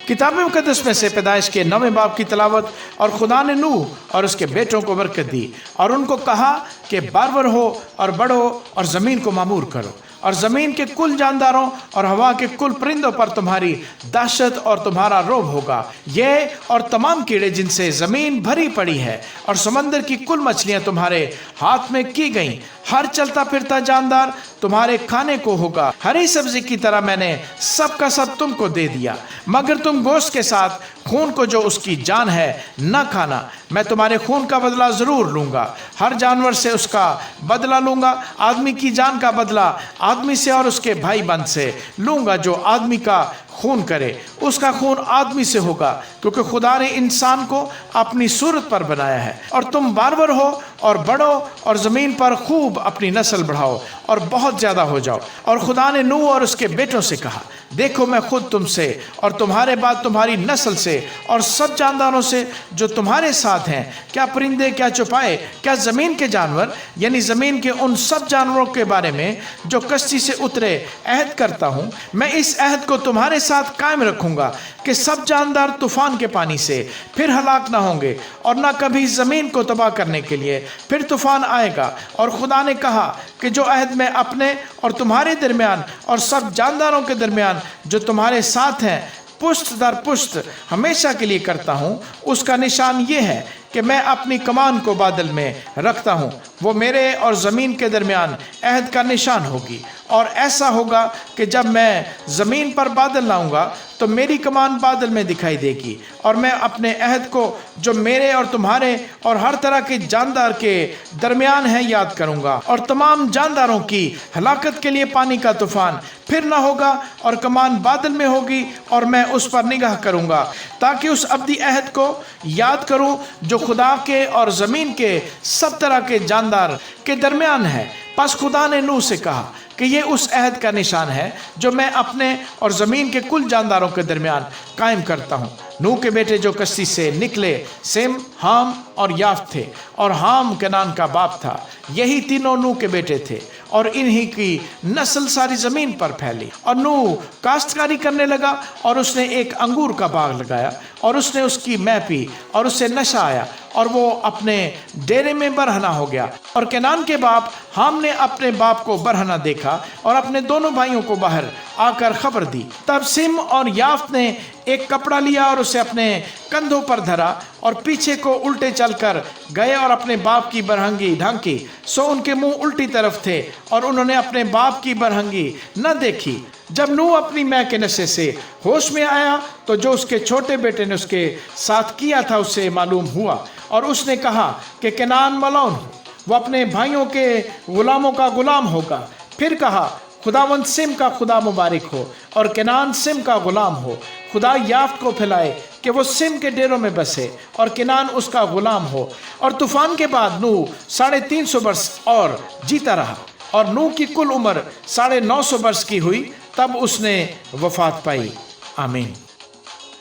کتاب مقدس میں سے پیدائش کے 9ویں باب کی تلاوت۔ اور خدا نے نوح اور اس کے بیٹوں کو برکت دی اور ان کو کہا کہ بارور ہو اور بڑھو اور زمین کو معمور کرو، اور زمین کے کل جانداروں اور ہوا کے کل پرندوں پر تمہاری دہشت اور تمہارا روب ہوگا، یہ اور تمام کیڑے جن سے زمین بھری پڑی ہے، اور سمندر کی کل مچھلیاں تمہارے ہاتھ میں کی گئیں، ہر چلتا پھرتا جاندار تمہارے کھانے کو ہوگا۔ ہری سبزی کی طرح میں نے سب کا سب تم کو دے دیا، مگر تم گوشت کے ساتھ خون کو جو اس کی جان ہے نہ کھانا۔ میں تمہارے خون کا بدلہ ضرور لوں گا، ہر جانور سے اس کا بدلہ لوں گا، آدمی کی جان کا بدلہ آدمی سے اور اس کے بھائی بند سے لوں گا۔ جو آدمی کا خون کرے اس کا خون آدمی سے ہوگا، کیونکہ خدا نے انسان کو اپنی صورت پر بنایا ہے۔ اور تم بارور ہو اور بڑھو اور زمین پر خوب اپنی نسل بڑھاؤ اور بہت زیادہ ہو جاؤ۔ اور خدا نے نوح اور اس کے بیٹوں سے کہا، دیکھو میں خود تم سے اور تمہارے بعد تمہاری نسل سے اور سب جانداروں سے جو تمہارے ساتھ ہیں، کیا پرندے، کیا چوپائے، کیا زمین کے جانور، یعنی زمین کے ان سب جانوروں کے بارے میں جو کشتی سے اترے عہد کرتا ہوں۔ میں اس عہد کو تمہارے ساتھ قائم رکھوں گا کہ سب جاندار طوفان کے پانی سے پھر ہلاک نہ ہوں گے، اور نہ کبھی زمین کو تباہ کرنے کے لیے پھر طوفان آئے گا۔ اور خدا نے کہا کہ جو عہد میں اپنے اور تمہارے درمیان اور سب جانداروں کے درمیان جو تمہارے ساتھ ہیں پشت در پشت ہمیشہ کے لیے کرتا ہوں، اس کا نشان یہ ہے کہ میں اپنی کمان کو بادل میں رکھتا ہوں، وہ میرے اور زمین کے درمیان عہد کا نشان ہوگی۔ اور ایسا ہوگا کہ جب میں زمین پر بادل لاؤں گا تو میری کمان بادل میں دکھائی دے گی، اور میں اپنے عہد کو جو میرے اور تمہارے اور ہر طرح کے جاندار کے درمیان ہے یاد کروں گا۔ اور تمام جانداروں کی ہلاکت کے لیے پانی کا طوفان پھر نہ ہوگا، اور کمان بادل میں ہوگی، اور میں اس پر نگاہ کروں گا تاکہ اس ابدی عہد کو یاد کروں جو خدا کے اور زمین کے سب طرح کے جاندار کے درمیان ہے۔ پس خدا نے نوح سے کہا کہ یہ اس عہد کا نشان ہے جو میں اپنے اور زمین کے کل جانداروں کے درمیان قائم کرتا ہوں۔ نوح کے بیٹے جو کشتی سے نکلے سیم، حام اور یافت تھے، اور حام کنعان کا باپ تھا۔ یہی تینوں نوح کے بیٹے تھے، اور انہی کی نسل ساری زمین پر پھیلی۔ اور نوح کاشتکاری کرنے لگا، اور اس نے ایک انگور کا باغ لگایا، اور اس نے اس کی مے پی، اور اسے نشہ آیا، اور وہ اپنے ڈیرے میں برہنہ ہو گیا۔ اور کنعان کے باپ حام نے اپنے باپ کو برہنہ دیکھا اور اپنے دونوں بھائیوں کو باہر آ کر خبر دی۔ تب سم اور یافت نے ایک کپڑا لیا اور اسے اپنے کندھوں پر دھرا، اور پیچھے کو الٹے چل کر گئے اور اپنے باپ کی برہنگی ڈھانکی، سو ان کے منہ الٹی طرف تھے اور انہوں نے اپنے باپ کی برہنگی نہ دیکھی۔ جب نوح اپنی مے کے نشے سے ہوش میں آیا تو جو اس کے چھوٹے بیٹے نے اس کے ساتھ کیا تھا اسے معلوم ہوا، اور اس نے کہا کہ کنعان ملعون ہو، وہ اپنے بھائیوں کے غلاموں کا غلام ہوگا۔ پھر کہا خداوند سم کا خدا مبارک ہو، اور کنعان سم کا غلام ہو۔ خدا یافت کو پھیلائے کہ وہ سم کے ڈیروں میں بسے، اور کنعان اس کا غلام ہو۔ اور طوفان کے بعد نوح 350 برس اور جیتا رہا، اور نوح کی کل عمر 950 برس کی ہوئی، تب اس نے وفات پائی۔ آمین۔